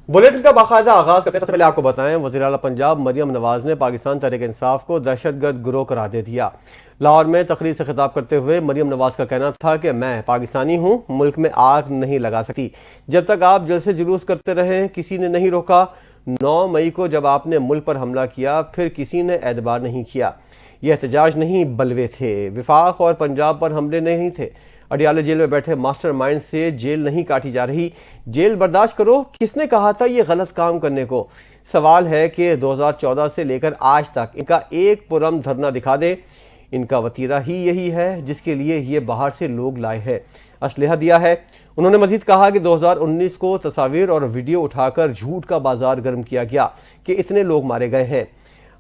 Bulletin का बाकायदा आगाज करने से पहले आपको बताएं, वज़ीर-ए-आला पंजाब मरियम नवाज ने पाकिस्तान तहरीक-ए-इंसाफ को दहशतगर्द गिरोह करार दे दिया। लाहौर में तकरीर से खिताब करते हुए मरियम नवाज का कहना था कि मैं पाकिस्तानी हूँ, मुल्क में आग नहीं लगा सकती। जब तक आप जलसे जुलूस करते रहे किसी ने नहीं रोका। 9 मई को जब आपने मुल्क पर हमला किया फिर किसी ने एतबार नहीं किया। यह एहतजाज नहीं बलवे थे, विफाक और पंजाब पर हमले नहीं थे। अडियाला जेल में बैठे मास्टरमाइंड से जेल नहीं काटी जा रही, जेल बर्दाश्त करो। किसने कहा था ये गलत काम करने को? सवाल है कि 2014 से लेकर आज तक इनका एक पुरम धरना दिखा दे। इनका वतीरा ही यही है जिसके लिए ये बाहर से लोग लाए हैं, असलहा दिया है। उन्होंने मजीद कहा कि 2019 को तस्वीर और वीडियो उठाकर झूठ का बाजार गर्म किया गया कि इतने लोग मारे गए हैं।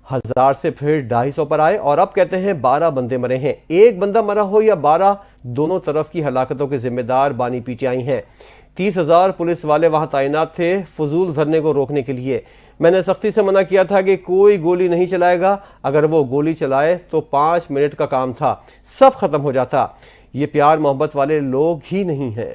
1000 से फिर 250 पर आए और अब कहते हैं 12 बंदे मरे हैं। एक बंदा मरा हो या 12, दोनों तरफ की हलाकतों के जिम्मेदार बानी पीटीआई हैं। 30,000 पुलिस वाले वहां तैनात थे फजूल धरने को रोकने के लिए। मैंने सख्ती से मना किया था कि कोई गोली नहीं चलाएगा। अगर वो गोली चलाए तो 5 मिनट का काम था, सब खत्म हो जाता। ये प्यार मोहब्बत वाले लोग ही नहीं हैं।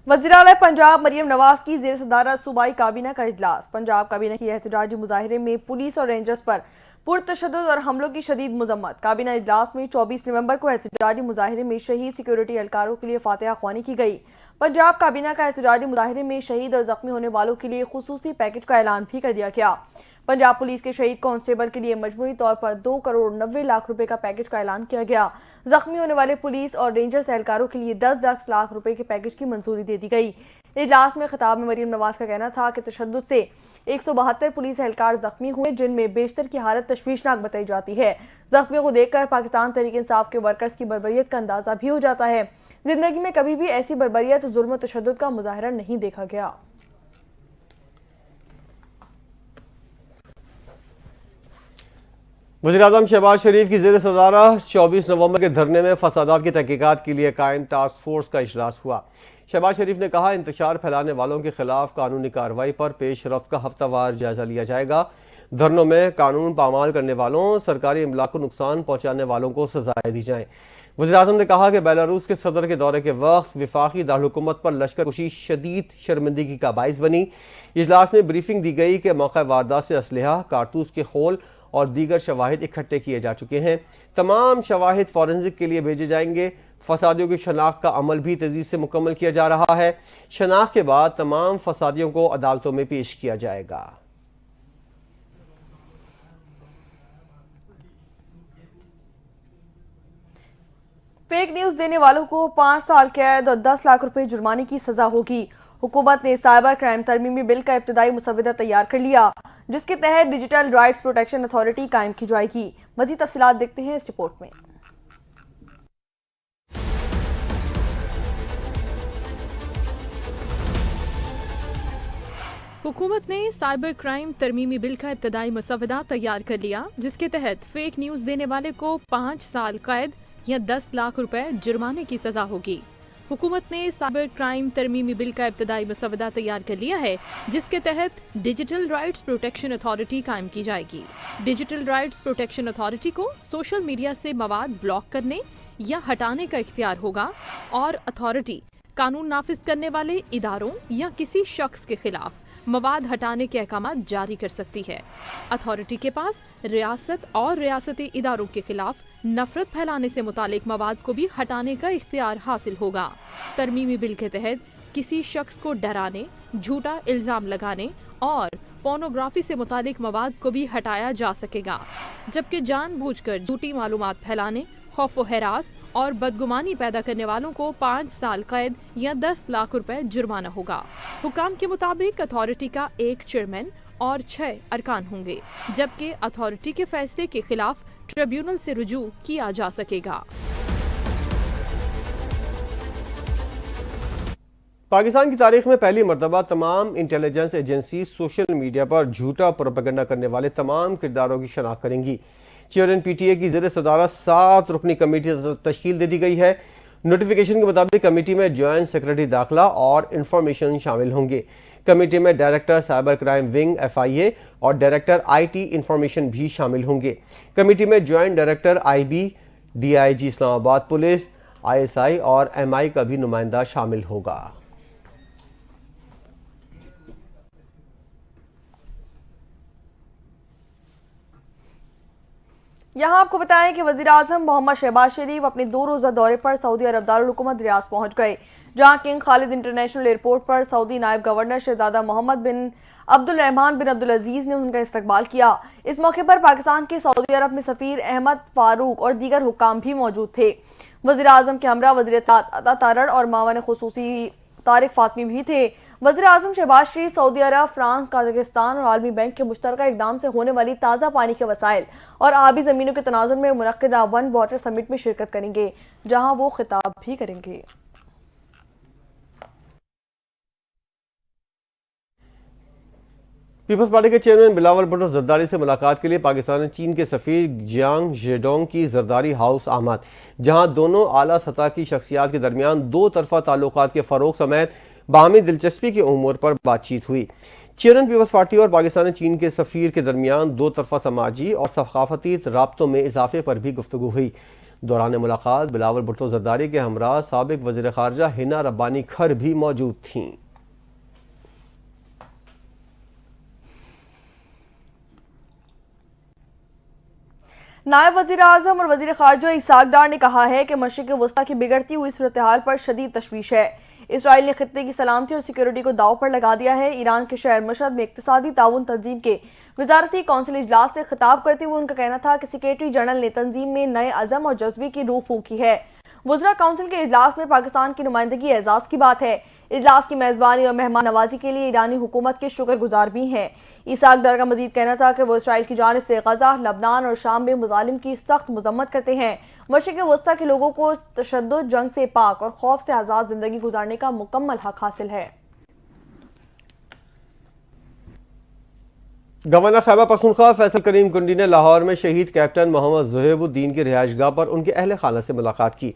वज़ीर-ए-आला पंजाब मरियम नवाज की ज़ेर सदारत सूबाई काबीना का इजलास। पंजाब काबीना की एहतजाजी मुजाहिरे में पुलिस और रेंजर्स पर पुरतशद्दुद और हमलों की शदीद मजम्मत। काबीना इजलास में 24 नवंबर को एहतजाजी मुजाहिरे में शहीद सिक्योरिटी एहलकारों के लिए फातिहा ख्वानी की गई। पंजाब काबीना का एहतजाजी मुजाहिरे में शहीद और जख्मी होने वालों के लिए खुसूसी पैकेज का ऐलान भी कर दिया गया। पंजाब पुलिस के शहीद कांस्टेबल के लिए मजमूई तौर पर 2 करोड़ 90 लाख रुपए का पैकेज का ऐलान किया गया। जख्मी होने वाले पुलिस और रेंजर्स एहलकारों के लिए 10 लाख रुपए के पैकेज की मंजूरी दे दी गई। इजलास में खिताब में मरियम नवाज का कहना था कि तशद्दुद से 172 पुलिस एहलकार जख्मी हुए, जिनमें बेशतर की हालत तशवीशनाक बताई जाती है। जख्मियों को देखकर पाकिस्तान तहरीक इंसाफ के वर्कर्स की बर्बरियत का अंदाजा भी हो जाता है। जिंदगी में कभी भी ऐसी बर्बरियत, जुल्म और तशद्दुद का मुजाहरा नहीं देखा गया। वज़ीर-ए-आज़म शहबाज शरीफ की ज़ेर सदारत 24 नवंबर के धरने में फसादात की तहकीकात के लिए कायम टास्क फोर्स का इजलास हुआ। शहबाज शरीफ ने कहा, इंतशार फैलाने वालों के खिलाफ कानूनी कार्रवाई पर पेश रफ्त का हफ्तावार जायजा लिया जाएगा। धरनों में कानून पामाल करने वालों, सरकारी इमला को नुकसान पहुंचाने वालों को सजाएं दी जाएं। वज़ीर-ए-आज़म ने कहा कि बेलारूस के सदर के दौरे के वक्त विफाकी दारकूमत पर लश्कर कुशी शदीद शर्मिंदगी का बाइस बनी। इजलास में ब्रीफिंग दी गई कि मौका वारदात से असलहा, कारतूस के खोल और दीगर शवाहिद इकट्ठे किए जा चुके हैं। तमाम शवाहिद फॉरेंसिक के लिए भेजे जाएंगे। फसादियों की शनाख्त का अमल भी तेजी से मुकम्मल किया जा रहा है। शनाख्त के बाद तमाम फसादियों को अदालतों में पेश किया जाएगा। फेक न्यूज देने वालों को 5 साल कैद और 10 लाख रुपए जुर्माने की सजा होगी। हुकूमत ने साइबर क्राइम तरमीमी बिल का इब्तदाई मुसव्वदा तैयार कर लिया, जिसके तहत डिजिटल राइट्स प्रोटेक्शन अथॉरिटी कायम की जाएगी। मज़ीद तफसीलात देखते हैं इस रिपोर्ट में। हुकूमत ने साइबर क्राइम तरमीमी बिल का इब्तदाई मुसव्वदा तैयार कर लिया, जिसके तहत फेक न्यूज देने वाले को 5 साल कैद या 10 लाख रुपए जुर्माने की सजा होगी। हुकूमत ने साइबर क्राइम तरमीमी बिल का इब्तदाई मुसव्वदा तैयार कर लिया है, जिसके तहत डिजिटल राइट्स प्रोटेक्शन अथॉरिटी कायम की जाएगी। डिजिटल राइट्स प्रोटेक्शन अथॉरिटी को सोशल मीडिया से मवाद ब्लॉक करने या हटाने का इख्तियार होगा और अथॉरिटी कानून नाफिज करने वाले इदारों या किसी शख्स के खिलाफ मवाद हटाने के अहकाम जारी कर सकती है। अथॉरिटी के पास रियासत और रियासती इदारों के खिलाफ नफरत फैलाने से मुतालिक मवाद को भी हटाने का इख्तियार हासिल होगा। तरमीमी बिल के तहत किसी शख्स को डराने, झूठा इल्जाम लगाने और पोर्नोग्राफी से मुतालिक मवाद को भी हटाया जा सकेगा, जबकि जानबूझकर झूठी मालूमात फैलाने, खौफ व हरास और बदगुमानी पैदा करने वालों को 5 साल कैद या 10 लाख रुपए जुर्माना होगा। हुकाम के मुताबिक अथॉरिटी का 1 चेयरमैन और 6 अरकान होंगे, जबकि अथॉरिटी के फैसले के खिलाफ ट्रिब्यूनल से रुजू किया जा सकेगा। पाकिस्तान की तारीख में पहली मरतबा तमाम इंटेलिजेंस एजेंसी सोशल मीडिया पर झूठा प्रोपेगेंडा करने वाले तमाम किरदारों की शनाख्त करेंगी। चेयरमैन पीटीए की ज़ेर सदारत 7 रुकनी कमेटी तश्कील दे दी गई है। नोटिफिकेशन के मुताबिक कमेटी में ज्वाइंट सेक्रेटरी दाखिला और इंफॉर्मेशन शामिल होंगे। कमेटी में director cyber crime wing FIA और डायरेक्टर IT इंफॉर्मेशन भी शामिल होंगे। कमेटी में joint director IB, DIG Islamabad police, ISI और MI का भी नुमाइंदा शामिल होगा। यहाँ आपको बताएं कि वज़ीर-ए-आज़म मोहम्मद शहबाज शरीफ अपने 2 रोज़ा दौरे पर सऊदी अरब दारुल हुकूमत रियाद पहुंच गए, जहां किंग खालिद इंटरनेशनल एयरपोर्ट पर सऊदी नायब गवर्नर शहजादा मोहम्मद बिन अब्दुल रहमान बिन अब्दुल अजीज ने उनका इस्तकबाल किया। इस मौके पर पाकिस्तान के सऊदी अरब में सफीर अहमद फारूक और दीगर हुक्काम भी मौजूद थे। वज़ीर-ए-आज़म के हमरा वज़ीर अता तारड़ और मावन खुसूसी तारिक फातमी भी थे। वज़ीर-ए-आज़म शहबाज शरीफ सऊदी अरब, फ्रांस, कजाकिस्तान और आलमी बैंक के मुश्तरका इक़दाम से होने वाली ताज़ा पानी के वसाइल और आबी ज़मीनों के तनाज़ुर में मुनक्किदा वन वाटर समिट में शिरकत करेंगे, जहां वो खिताब भी करेंगे। पीपल्स पार्टी के चेयरमैन बिलावल भुट्टो जरदारी से मुलाकात के लिए पाकिस्तान ने चीन के सफीर जियांग जेडोंग की जरदारी हाउस आमद, जहां दोनों आला सतह की शख्सियात के दरमियान 2 तरफा ताल्लुकात के फरोग समेत बाहमी दिलचस्पी के उमूर पर बातचीत हुई। चेयरमैन पीपल्स पार्टी और पाकिस्तान चीन के सफीर के दरमियान 2 तरफा समाजी और सकाफती राब्तों में इजाफे पर भी गुफ्तगू हुई। दौरान मुलाकात बिलावल भुट्टो जरदारी के हमरा साबिक वज़ीर ख़ारजा हिना रब्बानी खर भी मौजूद थीं। नायब वज़ीर-ए-आज़म और वज़ीर ख़ारजा इसाक डार ने कहा है कि मशरिक़ वस्ता की बिगड़ती हुई सूरत हाल पर शदीद तशवीश है। इसराइल ने खित्ते की सलामती और सिक्योरिटी को दाव पर लगा दिया है। ईरान के शहर मशहद में इक़्तिसादी ताउन तंजीम के वज़ारती कौंसिल इजलास से खिताब करते हुए उनका कहना था कि सेक्रेटरी जनरल ने तंजीम में नए अज़म और जज्बे की रूह फूंकी है। वज़रा काउंसिल के इजलास में पाकिस्तान की नुमाइंदगी एजाज की बात है। इजलास की मेज़बानी और मेहमान नवाजी के लिए ईरानी हुकूमत के शुक्रगुजार भी हैं। इसाक डार का मजीद कहना था कि वो इसराइल की जानिब से गजा, लबनान और शाम में मुजालिम की सख्त मजम्मत करते हैं। मशरिक़ वस्ता के लोगों को तशद्दुद, जंग से पाक और खौफ से आज़ाद जिंदगी गुजारने का मुकम्मल हक हासिल है। गवर्नर खैबर पख्तूनख्वा फैसल करीम कुंडी ने लाहौर में शहीद कैप्टन मोहम्मद ज़ुहैबुद्दीन की रिहाइशगाह पर उनके अहल खाना से मुलाकात की।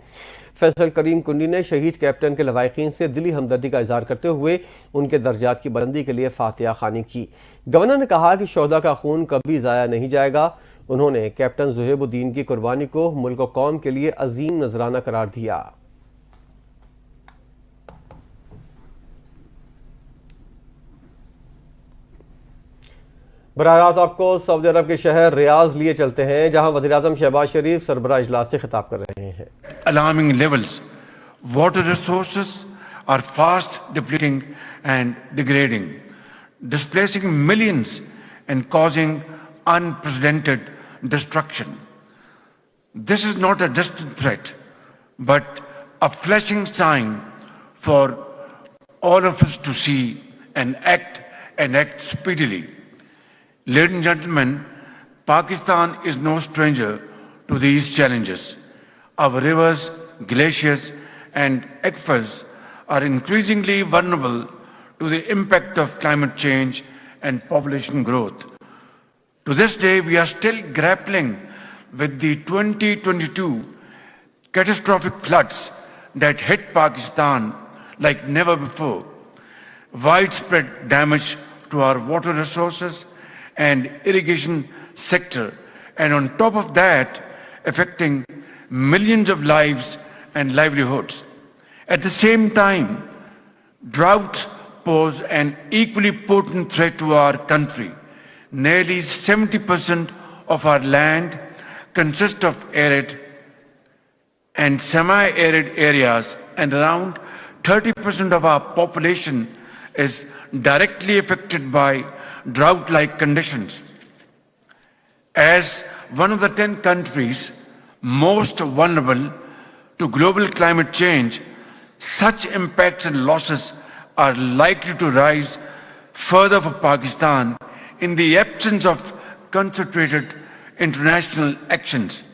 फैसल करीम कुंडी ने शहीद कैप्टन के लवाहिकीन से दिली हमदर्दी का इजहार करते हुए उनके दर्जात की बुलंदी के लिए फातिहा खानी की। गवर्नर ने कहा कि शोहदा का खून कभी ज़ाया नहीं जाएगा। उन्होंने कैप्टन ज़ुहैबुद्दीन की कुर्बानी को मुल्क और कौम के लिए अजीम नजराना करार दिया। बराह रास्त आपको सऊदी अरब के शहर रियाज लिए चलते हैं, जहां वज़ीर-ए-आज़म शहबाज शरीफ सरबराह इजलास से खिताब कर रहे हैं। Alarming levels, water resources are fast depleting and degrading, displacing millions and causing unprecedented destruction. This is not a distant threat, but a flashing sign for all of us to see and act speedily. Ladies and gentlemen, Pakistan is no stranger to these challenges. Our rivers, glaciers, and aquifers are increasingly vulnerable to the impact of climate change and population growth. To this day, we are still grappling with the 2022 catastrophic floods that hit Pakistan like never before. Widespread damage to our water resources and irrigation sector, and on top of that, affecting millions of lives and livelihoods. At the same time, droughts pose an equally potent threat to our country. Nearly 70% of our land consists of arid and semi-arid areas, and around 30% of our population is directly affected by drought-like conditions. As one of the 10 countries most vulnerable to global climate change, such impacts and losses are likely to rise further for Pakistan in the absence of concentrated international actions.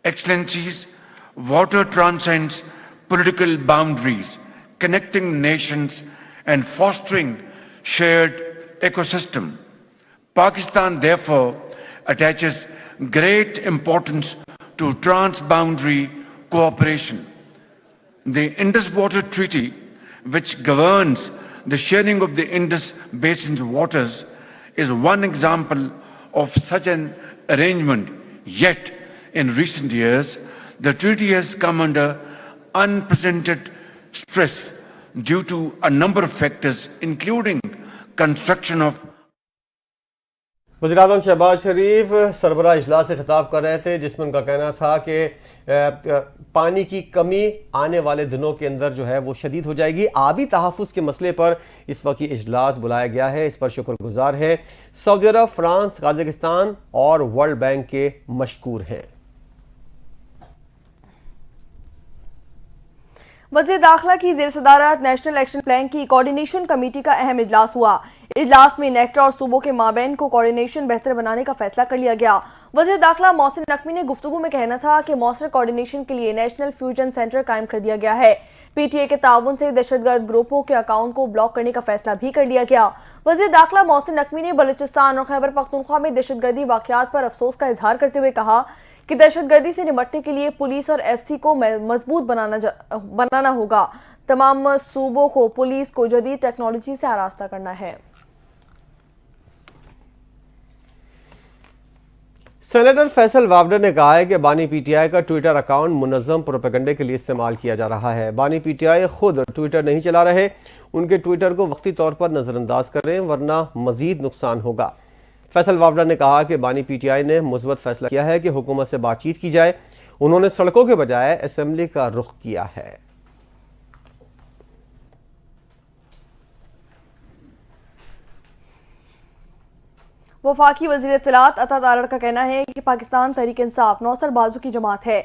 Excellencies, water transcends political boundaries, connecting nations and fostering shared ecosystem. Pakistan therefore attaches great importance to transboundary cooperation. The Indus Water Treaty, which governs the sharing of the Indus Basin's waters, is one example of such an arrangement. Yet, in recent years, the treaty has come under unprecedented stress due to a number of factors, including construction of वज़ीर-ए-आज़म शहबाज शरीफ सरबराह इजलास से खिताब कर रहे थे, जिसमें उनका कहना था कि पानी की कमी आने वाले दिनों के अंदर जो है वो शदीद हो जाएगी। आबी तहफ़्फ़ुज़ के मसले पर इस वक्त ये इजलास बुलाया गया है। इस पर शुक्रगुजार हैं सऊदी अरब, फ्रांस, कजाकिस्तान और वर्ल्ड बैंक के मशकूर हैं। वज़ीर दाखिला की ज़ेर सदारत नेशनल एक्शन प्लान की कोऑर्डिनेशन कमेटी का अहम इजलास हुआ। इजलास में नेक्टा और सूबों के माबैन को कोऑर्डिनेशन बेहतर बनाने का फैसला कर लिया गया। वज़ीर दाखिला मोहसिन नकवी ने गुफ्तगू में कहना था कि मौसर कोऑर्डिनेशन के लिए नेशनल फ्यूजन सेंटर कायम कर दिया गया है। पीटीए के ताउन से दहशतगर्द ग्रुपों के अकाउंट को ब्लॉक करने का फैसला भी कर लिया गया। वज़ीर दाखिला मोहसिन नकवी ने बलूचिस्तान और खैबर पख्तूनख्वा में दहशतगर्दी वाक़यात पर अफसोस का इजहार करते हुए कहा कि दहशतगर्दी से निपटने के लिए पुलिस और एफसी को मजबूत बनाना होगा। तमाम सूबों को पुलिस को जदीद टेक्नोलॉजी से आरास्ता करना है। सेनेटर फैसल वावडर ने कहा है कि बानी पीटीआई का ट्विटर अकाउंट मुनज़्ज़म प्रोपेगेंडे के लिए इस्तेमाल किया जा रहा है। बानी पीटीआई खुद ट्विटर नहीं चला रहे, उनके ट्विटर को वक्ती तौर पर नज़रअंदाज करें वरना मजीद नुकसान होगा। फैसल वावडर ने कहा कि बानी पीटीआई ने मुस्बत फैसला किया है कि हुकूमत से बातचीत की जाए। उन्होंने सड़कों के बजाय असेंबली का रुख किया है। वफाकी वज़ीर इत्तलात अता तारड़ का कहना है कि पाकिस्तान तहरीक इंसाफ नौसर बाजू की जमात है,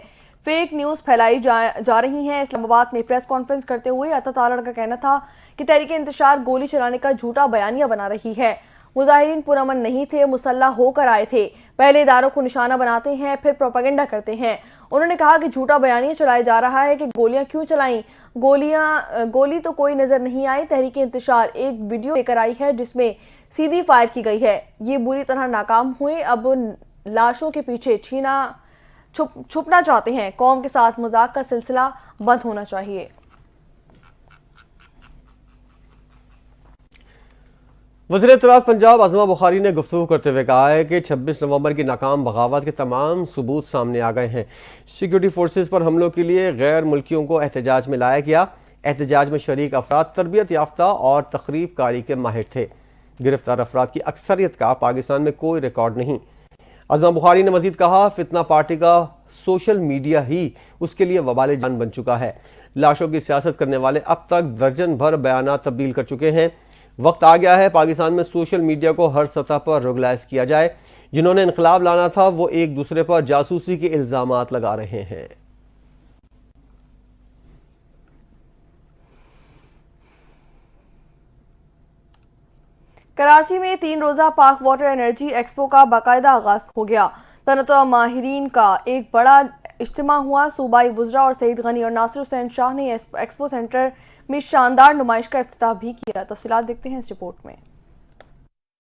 फेक न्यूज़ फैलाई जा रही हैं। इस्लामाबाद में प्रेस कॉन्फ्रेंस करते हुए अता तारड़ का कहना था कि तहरीक इंतशार गोली चलाने का झूठा बयानिया बना रही है। मुजाहिरीन पुरअमन नहीं थे, मुसल्लह होकर आए थे। पहले इदारों को निशाना बनाते हैं, फिर प्रोपेगेंडा करते हैं। उन्होंने कहा कि झूठा बयानिया चलाया जा रहा है कि गोलियां क्यों चलाई। गोली तो कोई नजर नहीं आई। तहरीक इंतशार एक वीडियो लेकर आई है जिसमें सीधी फायर की गई है। ये बुरी तरह नाकाम हुए। अब लाशों के पीछे छुपना चाहते हैं। कौम के साथ मजाक का सिलसिला बंद होना चाहिए। वज़ीर इत्तलात पंजाब आज़मा बुखारी ने गुफ्तगू करते हुए कहा है कि 26 नवंबर की नाकाम बगावत के तमाम सबूत सामने आ गए हैं। सिक्योरिटी फोर्सेज पर हमलों के लिए गैर मुल्कियों को एहतजाज में लाया गया। एहतजाज में शरीक अफराद तरबियत याफ्ता और तकरीब कारी के माहिर थे। गिरफ्तार अफराद की अक्सरियत का पाकिस्तान में कोई रिकॉर्ड नहीं। आज़मा बुखारी ने मजीद कहा, फितना पार्टी का सोशल मीडिया ही उसके लिए वबाल जान बन चुका है। लाशों की सियासत करने वाले अब तक दर्जन भर बयानात तब्दील कर चुके हैं। वक्त आ गया है पाकिस्तान में सोशल मीडिया को हर सतह पर रेगुलाइज किया जाए। जिन्होंने इनकलाब लाना था वो एक दूसरे पर जासूसी के इल्जामात लगा रहे हैं। कराची में 3 रोजा पाक वाटर एनर्जी एक्सपो का बाकायदा आगाज हो गया। सनअत माहिरीन का एक बड़ा इज्तिमा हुआ। सूबाई वुज़रा और सईद गनी और नासिर हुसैन शाह ने एक्सपो सेंटर में शानदार नुमाइश का इफ्तिताह भी किया। तफसीलात देखते हैं इस रिपोर्ट में।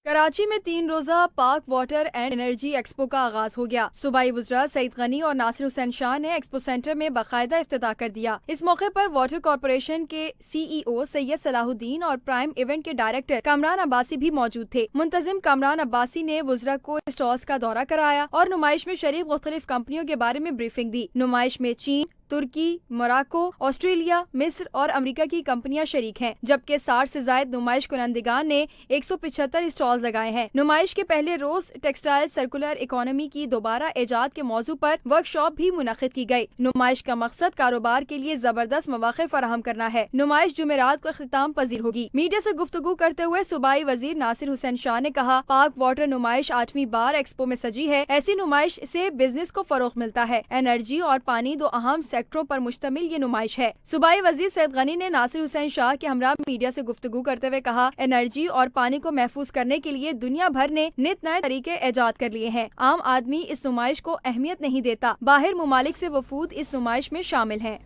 कराची में 3 रोजा पाक वाटर एंड एनर्जी एक्सपो का आगाज हो गया। सूबाई वुज़रा सईद गनी और नासिर हुसैन शाह ने एक्सपो सेंटर में बाकायदा इफ्तिताह कर दिया। इस मौके पर वाटर कॉरपोरेशन के सीईओ सैयद सलाहुद्दीन और प्राइम इवेंट के डायरेक्टर कामरान अब्बासी भी मौजूद थे। मुंतजिम कामरान अब्बासी ने वुज़रा को स्टॉल्स का दौरा कराया और नुमाइश में शरीक मुख्तलिफ कंपनियों के बारे में ब्रीफिंग दी। नुमाइश में चीन, तुर्की, मोरक्को, ऑस्ट्रेलिया, मिस्र और अमेरिका की कंपनियां शरीक हैं, जबकि 60 से ज्यादा नुमाइश कुनंदिगान ने 175 स्टॉल्स लगाए हैं। नुमाइश के पहले रोज टेक्सटाइल सर्कुलर इकोनॉमी की दोबारा इजाद के मौजू पर वर्कशॉप भी मुनक़िद की गई। नुमाइश का मकसद कारोबार के लिए जबरदस्त मौक़े फराहम करना है। नुमाइश जुमेरात को इख्तिताम पजीर होगी। मीडिया से गुफ्तगू करते हुए सूबाई वजीर नासिर हुसैन शाह ने कहा, पाक वाटर नुमाइश 8वीं बार एक्सपो में सजी है। ऐसी नुमाइश से बिजनेस को फरोग मिलता है। एनर्जी और पानी दो अहम सेक्टरों पर मुश्तमिल ये नुमाइश है। सूबाई वजीर सैयद गनी ने नासिर हुसैन शाह के हमरा मीडिया से गुफ्तगू करते हुए कहा, एनर्जी और पानी को महफूज करने के लिए दुनिया भर ने नित नए तरीके ईजाद कर लिए हैं। आम आदमी इस नुमाइश को अहमियत नहीं देता। बाहर मुमालिक से वफूद इस नुमाइश में शामिल हैं।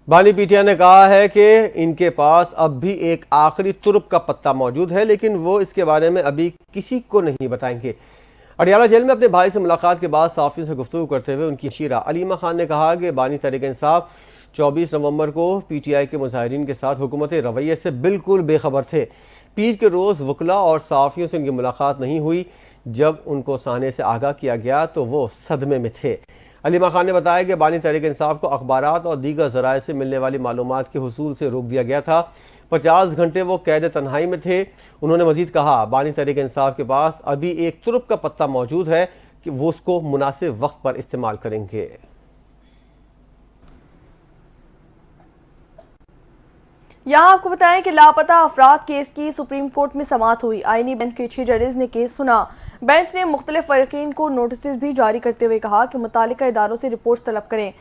बानी पीटीआई ने कहा है कि इनके पास अब भी एक आखिरी तुर्क का पत्ता मौजूद है, लेकिन वो इसके बारे में अभी किसी को नहीं बताएंगे। अडियाला जेल में अपने भाई से मुलाकात के बाद साफ़ियों से गुफ्तगू करते हुए उनकी शीरा अलीमा खान ने कहा कि बानी तहरीक इंसाफ 24 नवंबर को पीटीआई के मुजाहिरीन के साथ हुकूमती रवैये से बिल्कुल बेखबर थे। पीर के रोज़ वकला और साफ़ियों से उनकी मुलाकात नहीं हुई। जब उनको सामने से आगाह किया गया तो वो सदमे में थे। अलीमा खान ने बताया कि बानी तहरीक इंसाफ को अखबारात और दीगर ज़राए से मिलने वाली मालूमात के हुसूल से रोक दिया गया था। 50 घंटे वो कैद तन्हाई में थे। उन्होंने मजीद कहा, बानी तहरीक इंसाफ के पास अभी एक तुरुप का पत्ता मौजूद है कि वो उसको मुनासिब वक्त पर इस्तेमाल करेंगे। यहाँ आपको बताएं कि लापता अफराद केस की सुप्रीम कोर्ट में समाअत हुई। आईनी बेंच के 6 जजेस ने केस सुना। बेंच ने मुख्तलिफ फरीकीन को नोटिस भी जारी करते हुए कहा कि मुतालिका इदारों से रिपोर्ट तलब करें।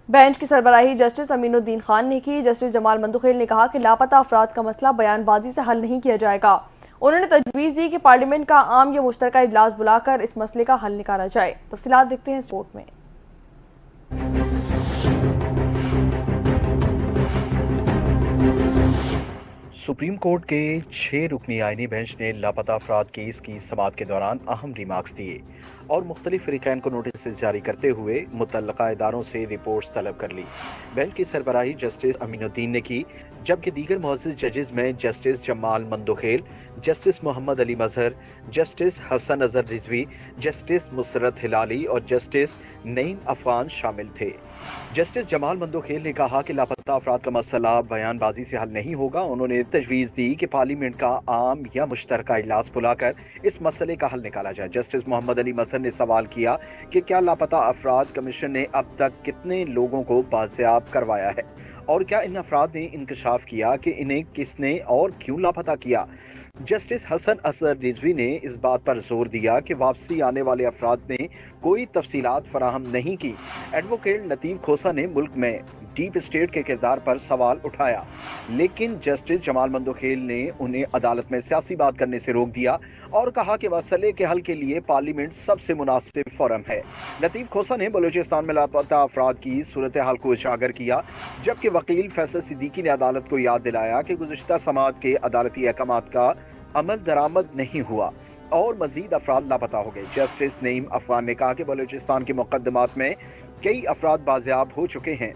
बेंच की सरबराही जस्टिस अमीनुद्दीन खान ने की। जस्टिस जमाल मंदोखेल ने कहा कि लापता अफराद का मसला बयानबाजी से हल नहीं किया जाएगा। उन्होंने तजवीज़ दी कि पार्लियामेंट का आम या मुश्तरका इजलास बुलाकर इस मसले का हल निकाला जाए। तफसीलात देखते हैं इस रिपोर्ट में। सुप्रीम कोर्ट के 6 रुकनी आईनी बेंच ने लापता अफराद केस की समाअत के दौरान अहम रिमार्क्स दिए और मुख्तलिफ फरीकैन को नोटिस जारी करते हुए मुतल्लका इदारों से रिपोर्ट्स तलब कर ली। बेंच की सरबराही जस्टिस अमीनुद्दीन ने की, जबकि दीगर मुअज़्ज़िज़ जजेस में जस्टिस जमाल मंदोखेल, जस्टिस मोहम्मद अली मजहर, जस्टिस हसन अजहर रिजवी, जस्टिस मुसरत हिलाली और जस्टिस नईम अफगान शामिल थे। जस्टिस जमाल मंदोखेल ने कहा कि लापता अफराद का मसला बयानबाजी से हल नहीं होगा। उन्होंने तजवीज़ दी कि पार्लियामेंट का आम या मुश्तरका इजलास बुलाकर इस मसले का हल निकाला जाए। जस्टिस मोहम्मद अली मजहर ने सवाल किया कि क्या लापता अफराद कमीशन ने अब तक कितने लोगों को बाजियाब करवाया है और क्या इन अफराद ने इंकशाफ किया कि इन्हें किसने और क्यों लापता किया। जस्टिस हसन असर रिजवी ने इस बात पर जोर दिया कि वापसी आने वाले अफराद ने कोई तफसीलात फराहम नहीं की। एडवोकेट लतीफ़ खोसा ने मुल्क में डीप स्टेट के किरदार पर सवाल उठाया, लेकिन जस्टिस जमाल मंदोखेल ने उन्हें अदालत में सियासी बात करने से रोक दिया और कहा कि मसले के हल के लिए पार्लियामेंट सबसे मुनासिब फोरम है। लतीफ़ खोसा ने बलूचिस्तान में लापता अफराद की सूरत हाल को उजागर किया, जबकि वकील फैसल सिद्दीकी ने अदालत को याद दिलाया कि गुज़िश्ता समाअत के अदालती अहकामात का अमल दरामद नहीं हुआ और मजीद अफराद लापता हो गए। जस्टिस नईम अफगान ने कहा कि बलूचिस्तान के मुकदमात में कई अफराद बाजियाब हो चुके हैं,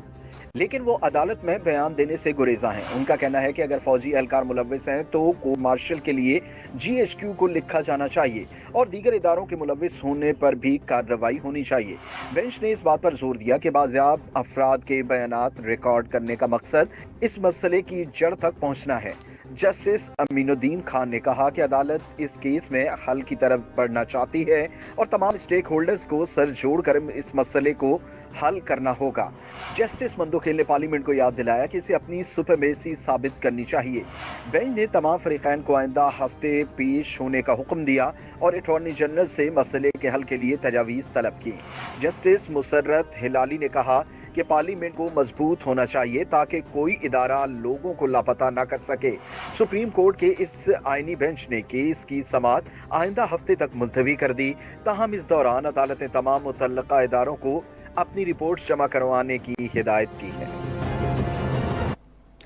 लेकिन वो अदालत में बयान देने से गुरेजा हैं। उनका कहना है कि अगर फौजी एहलकार मुलव्विस हैं तो कोर्ट मार्शल के लिए GHQ को लिखा जाना चाहिए और दीगर इदारों के मुलव्विस होने पर भी कार्रवाई होनी चाहिए। बेंच ने इस बात पर जोर दिया कि बाजियाब अफराद के बयानात रिकॉर्ड करने का मकसद इस मसले की जड़ तक पहुँचना है। जस्टिस अमीनुद्दीन खान ने कहा कि अदालत इस केस में हल की तरफ बढ़ना चाहती है और तमाम स्टेक होल्डर्स को सर जोड़कर इस मसले को हल करना होगा। जस्टिस मंदोखेल ने पार्लियामेंट को याद दिलाया कि इसे अपनी सुपरमेसी साबित करनी चाहिए। बेंच ने तमाम फरीकैन को आइंदा हफ्ते पेश होने का हुक्म दिया और अटॉर्नी जनरल से मसले के हल के लिए तजावीज़ तलब की। जस्टिस मुसरत हिलाली ने कहा कि पार्लियामेंट को मजबूत होना चाहिए ताकि कोई इदारा लोगों को लापता न कर सके। सुप्रीम कोर्ट के इस आईनी बेंच ने केस की समाअत आइंदा हफ्ते तक मुलतवी कर दी। ताहम इस दौरान अदालत ने तमाम मुतल्लका इदारों को अपनी रिपोर्ट्स जमा करवाने की हिदायत की है।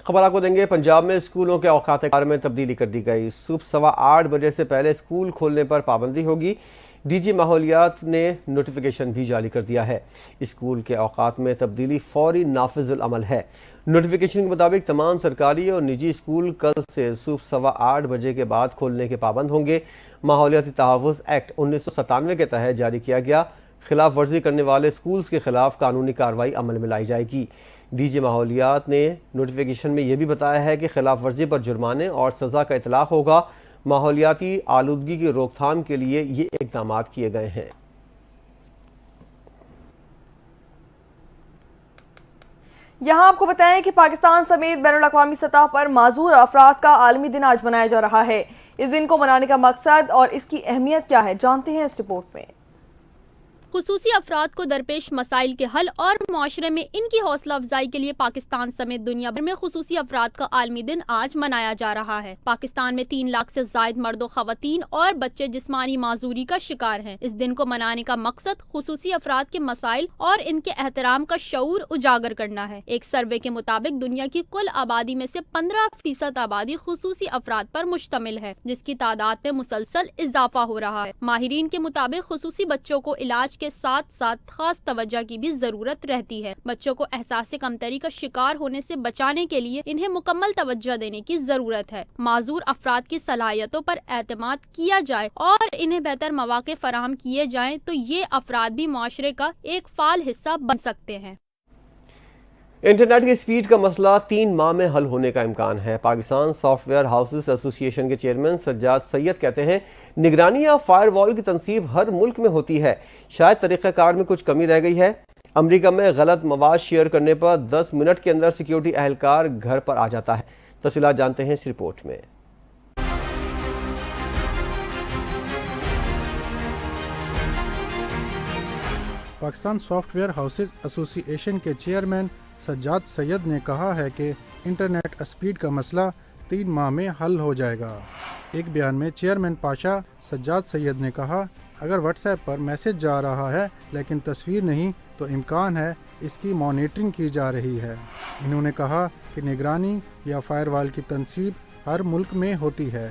खबर आपको देंगे, पंजाब में स्कूलों के औकात कार में तब्दीली कर दी गई। सुबह 8:15 बजे से पहले स्कूल खोलने पर पाबंदी होगी। DG माहौलियात ने नोटिफिकेशन भी जारी कर दिया है। स्कूल के औकात में तब्दीली फौरी नाफिजुल अमल है। नोटिफिकेशन के मुताबिक तमाम सरकारी और निजी स्कूल कल से सुबह 8:15 बजे के बाद खोलने के पाबंद होंगे। माहौलियाती तहफ़्फ़ुज़ एक्ट 1997 के तहत जारी किया गया। खिलाफ वर्जी करने वाले स्कूल्स के खिलाफ कानूनी कार्रवाई अमल में लाई जाएगी। DG माहौलियात ने नोटिफिकेशन में यह भी बताया है कि खिलाफ वर्जी पर जुर्माने और सज़ा का इतलाक़ होगा। माहौलियाती आलूदगी की रोकथाम के लिए ये इक़दाम किए गए हैं। यहाँ आपको बताएं कि पाकिस्तान समेत बैनुल-अक़वामी सतह पर माजूर अफराद का आलमी दिन आज मनाया जा रहा है। इस दिन को मनाने का मकसद और इसकी अहमियत क्या है, जानते हैं इस रिपोर्ट में। खुसूसी अफराद को दरपेश मसाइल के हल और मुआशरे में इनकी हौसला अफजाई के लिए पाकिस्तान समेत दुनिया भर में खुसूसी अफराद का आलमी दिन आज मनाया जा रहा है। पाकिस्तान में 3 लाख से जायद मर्दों, खवातीन और बच्चे जिस्मानी माजूरी का शिकार हैं। इस दिन को मनाने का मकसद खुसूसी अफराद के मसाइल और इनके एहतराम का शऊर उजागर करना है। एक सर्वे के मुताबिक दुनिया की कुल आबादी में से 15% आबादी खुसूसी अफराद पर मुश्तमिल है, जिसकी तादाद में मुसलसल इजाफा हो रहा है। माहिरीन के मुताबिक खुसूसी बच्चों को इलाज के साथ साथ खास तवज्जो की भी जरूरत रहती है। बच्चों को एहसास कमतरी का शिकार होने से बचाने के लिए इन्हें मुकम्मल तवज्जो देने की जरूरत है। माजूर अफराद की सलाहियतों पर एतमाद किया जाए और इन्हें बेहतर मौके फराहम किए जाएं तो ये अफराद भी मुआशरे का एक फाल हिस्सा बन सकते हैं। इंटरनेट की स्पीड का मसला 3 माह में हल होने का इम्कान है। पाकिस्तान सॉफ्टवेयर हाउसेस एसोसिएशन के चेयरमैन सज्जाद सैयद कहते हैं, निगरानी या फायरवॉल की तनसीब हर मुल्क में होती है, शायद तरीक़ाकार में कुछ कमी रह गई है। अमेरिका में गलत मवाद शेयर करने पर 10 मिनट के अंदर सिक्योरिटी एहलकार घर पर आ जाता है। तफसीलात जानते हैं इस रिपोर्ट में। पाकिस्तान सॉफ्टवेयर हाउसेस एसोसिएशन के चेयरमैन सज्जाद सैयद ने कहा है कि इंटरनेट स्पीड का मसला 3 माह में हल हो जाएगा। एक बयान में चेयरमैन पाशा सज्जाद सैयद ने कहा, अगर व्हाट्सएप पर मैसेज जा रहा है लेकिन तस्वीर नहीं तो इम्कान है इसकी मॉनिटरिंग की जा रही है। इन्होंने कहा कि निगरानी या फायरवॉल की तनसीब हर मुल्क में होती है,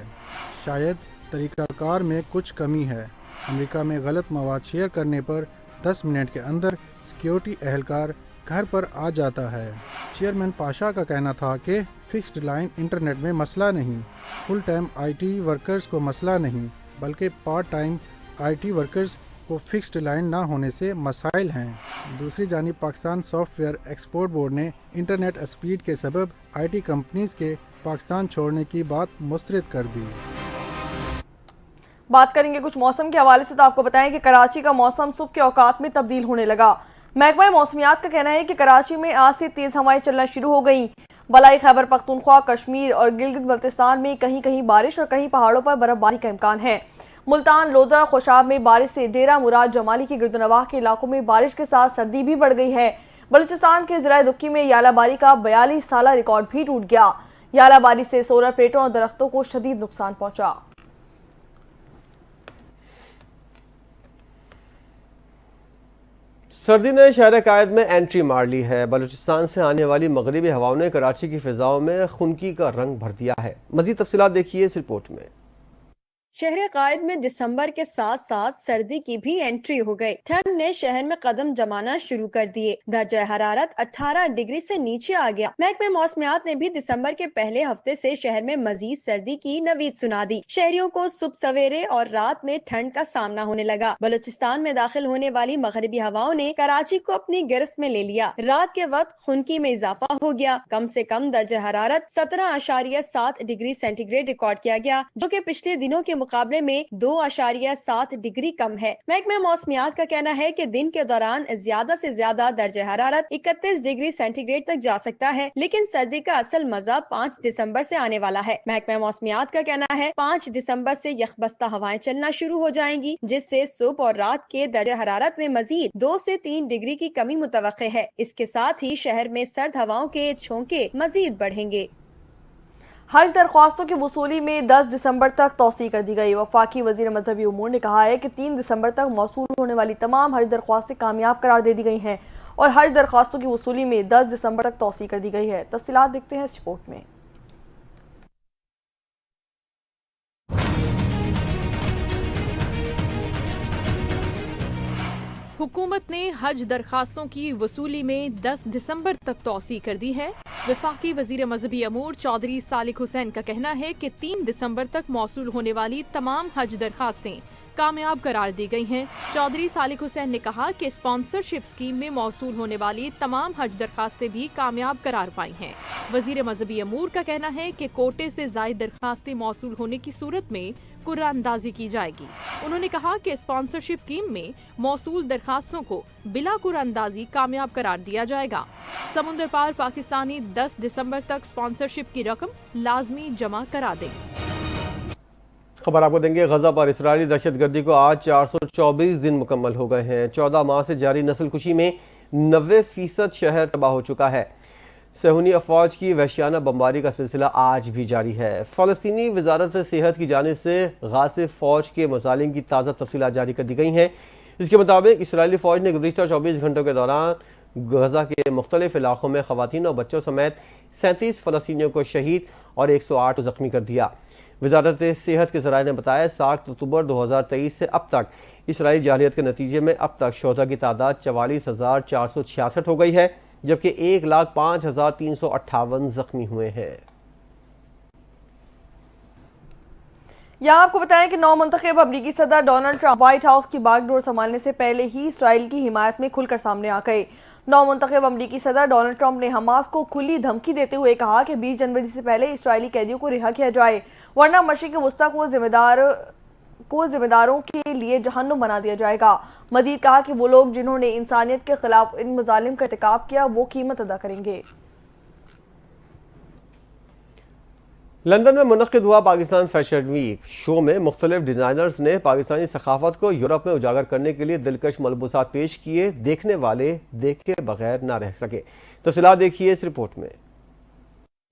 शायद तरीक़ाकार में कुछ कमी है। अमेरिका में गलत मवाद शेयर करने पर 10 मिनट के अंदर सिक्योरिटी एहलकार घर पर आ जाता है। चेयरमैन पाशा का कहना था कि फिक्स्ड लाइन इंटरनेट में मसला नहीं, फुल टाइम आईटी वर्कर्स को मसला नहीं, बल्कि पार्ट टाइम आईटी वर्कर्स को फिक्स्ड लाइन ना होने से मसाइल हैं। दूसरी जानिब पाकिस्तान सॉफ्टवेयर एक्सपोर्ट बोर्ड ने इंटरनेट स्पीड के सबब आईटी कंपनीज के पाकिस्तान छोड़ने की बात मुस्तरद कर दी। बात करेंगे कुछ मौसम के हवाले से, तो आपको बताएं कि कराची का मौसम सुबह के औकात में तब्दील होने लगा। महकमा मौसमियात का कहना है कि कराची में आज से तेज हवाएं चलना शुरू हो गई। बलाई खैबर पख्तूनख्वा, कश्मीर और गिलगित बल्तिस्तान में कहीं कहीं बारिश और कहीं पहाड़ों पर बर्फबारी का इम्कान है। मुल्तान, लोधरा, खुशाब में बारिश से डेरा मुराद, जमाली के गिरदनवाह के इलाकों में बारिश के साथ सर्दी भी बढ़ गई है। बलूचिस्तान के जिला दुक्की में यालाबारी का 42 साल रिकॉर्ड भी टूट गया। यालाबारी से सोलर प्लेटों और दरख्तों को शदीद नुकसान पहुंचा। सर्दी ने शहर कायद में एंट्री मार ली है। बलूचिस्तान से आने वाली मगरबी हवाओं ने कराची की फिजाओं में खुनकी का रंग भर दिया है। मजीद तफसीलात देखिए इस रिपोर्ट में। शहर कायद में दिसंबर के साथ साथ सर्दी की भी एंट्री हो गई। ठंड ने शहर में कदम जमाना शुरू कर दिए। दर्जा हरारत 18 डिग्री से नीचे आ गया। महकमे मौसमियात ने भी दिसंबर के पहले हफ्ते से शहर में मजीद सर्दी की नवीद सुना दी। शहरियों को सुबह सवेरे और रात में ठंड का सामना होने लगा। बलूचिस्तान में दाखिल होने वाली मगरबी हवाओं ने कराची को अपनी गिरफ्त में ले लिया। रात के वक्त खुनकी में इजाफा हो गया। कम से कम दर्जा हरारत 17.7 डिग्री सेंटीग्रेड रिकॉर्ड किया गया, जो कि पिछले दिनों के मुकाबले में 2.7 डिग्री कम है। महकमा मौसमियात का कहना है कि दिन के दौरान ज्यादा से ज्यादा दर्जा हरारत 31 डिग्री सेंटीग्रेड तक जा सकता है, लेकिन सर्दी का असल मजा 5 दिसंबर से आने वाला है। महकमा मौसमियात का कहना है 5 दिसंबर से यखबस्ता हवाएं चलना शुरू हो जाएंगी, जिससे सुबह और रात के दर्जा हरारत में मजीद 2 से 3 डिग्री की कमी मुतवक्के है। इसके साथ ही शहर में सर्द हवाओं के झोंके मजीद बढ़ेंगे। हज दरख्वास्तों की वसूली में 10 दिसंबर तक तौसी कर दी गई। वफाकी वजीर मजहबी उमूर ने कहा है कि 3 दिसंबर तक मौसूल होने वाली तमाम हज दरख्वास्तें कामयाब करार दे दी गई हैं और हज दरख्वास्तों की वसूली में 10 दिसंबर तक तौसी कर दी गई है। तफसीलात देखते हैं इस रिपोर्ट में। हुकूमत ने हज दरखास्तों की वसूली में 10 दिसंबर तक तौसी कर दी है। वफाकी वजीर मजहबी अमूर चौधरी सालिक हुसैन का कहना है कि 3 दिसंबर तक मौसूल होने वाली तमाम हज दरखास्तें कामयाब करार दी गई हैं। चौधरी सालिक हुसैन ने कहा कि स्पॉन्सरशिप स्कीम में मौसूल होने वाली तमाम हज दरखास्तें भी कामयाब करार पाई हैं। वजीर मजहबी अमूर का कहना है कि कोटे से ज़ायद दरखास्तें मौसूल होने की सूरत में कुरानंदाजी की जाएगी। उन्होंने कहा कि स्पॉन्सरशिप स्कीम में मौसूल दरखास्तों को बिला कुरानंदाजी कामयाब करार दिया जाएगा। समुद्र पार पाकिस्तानी 10 दिसंबर तक स्पॉन्सरशिप की रकम लाजमी जमा करा दें। खबर आपको देंगे, गजा पर इसराइली दहशतगर्दी को आज 424 दिन मुकम्मल हो गए हैं। 14 माह से जारी नस्लकुशी में 90% शहर तबाह हो चुका है। सहूनी अफवाज की वहशियाना बमबारी का सिलसिला आज भी जारी है। फ़लस्तीनी वजारत सेहत की जानिब से गासिब फ़ौज के मसालिम की ताज़ा तफसीलात जारी कर दी गई हैं। इसके मुताबिक इसराइली फ़ौज ने गुज़िश्ता 24 घंटों के दौरान गजा के मुख्तलिफ इलाकों में ख़वातीन और बच्चों समेत 37 फ़लस्तीनियों को शहीद और 108 जख्मी कर दिया। वजारत सेहत के ज़राए ने बताया 7 अक्टूबर 2023 से अब तक इसराइली जारहियत के नतीजे में अब तक शोधा की तादाद 44,466 हो गई है, जबकि 1,05,358 जख्मी हुए हैं। यहाँ आपको बताएं कि नौमुंतखब अमरीकी सदर डोनाल्ड ट्रंप व्हाइट हाउस की बागडोर संभालने से पहले ही इसराइल की हिमायत में खुलकर सामने आ गए। नौमुंतखब अमरीकी सदर डोनाल्ड ट्रंप ने हमास को खुली धमकी देते हुए कहा कि 20 जनवरी से पहले इसराइली कैदियों को रिहा किया जाए, वरना मशरिक़ वस्ता को जिम्मेदारों के लिए जहन्नुम बना दिया जाएगा। मजीद कहा कि वो लोग जिन्होंने इंसानियत के खिलाफ इन मजालिम का इर्तिकाब किया वो कीमत अदा करेंगे। लंदन में मुनक़िद हुआ पाकिस्तान फैशन वीक शो में मुख्तलिफ डिज़ाइनर्स ने पाकिस्तानी सकाफत को यूरोप में उजागर करने के लिए दिलकश मलबूसात पेश किए। देखने वाले देखे बगैर ना रह सके। तफसीलात देखिए इस रिपोर्ट में।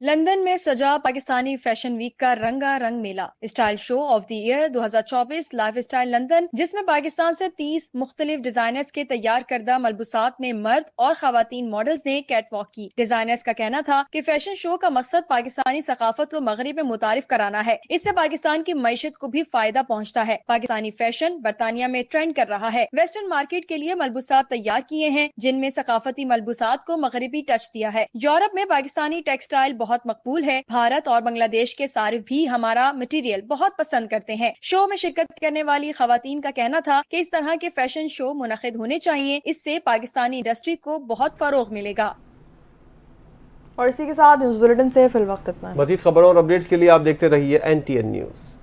लंदन में सजा पाकिस्तानी फैशन वीक का रंगारंग मेला style show of the year 2024 life style London, जिसमें पाकिस्तान से 30 मुख्तलिफ डिजाइनर्स के तैयार करदा मलबूसात में मर्द और खवातीन मॉडल्स ने कैटवॉक की। डिजाइनर्स का कहना था कि फैशन शो का मकसद पाकिस्तानी सकाफत को मगरिब में मुतारिफ कराना है। इससे पाकिस्तान की मईशत को भी फायदा पहुँचता है। पाकिस्तानी फैशन बरतानिया में ट्रेंड कर रहा है। वेस्टर्न मार्केट के लिए मलबूसात तैयार किए हैं, जिनमें सकाफती मलबूसात को मगरिबी टच दिया है। यूरोप में पाकिस्तानी टेक्सटाइल बहुत मकबूल है। भारत और बांग्लादेश के सारिफ भी हमारा मटेरियल बहुत पसंद करते हैं। शो में शिरकत करने वाली खवातीन का कहना था कि इस तरह के फैशन शो मुनक़िद होने चाहिए, इससे पाकिस्तानी इंडस्ट्री को बहुत फरोग मिलेगा। और इसी के साथ न्यूज़ बुलेटिन से फिल वक्त इतना। मज़ीद खबरों और अपडेट्स के लिए आप देखते रहिए NTN न्यूज़।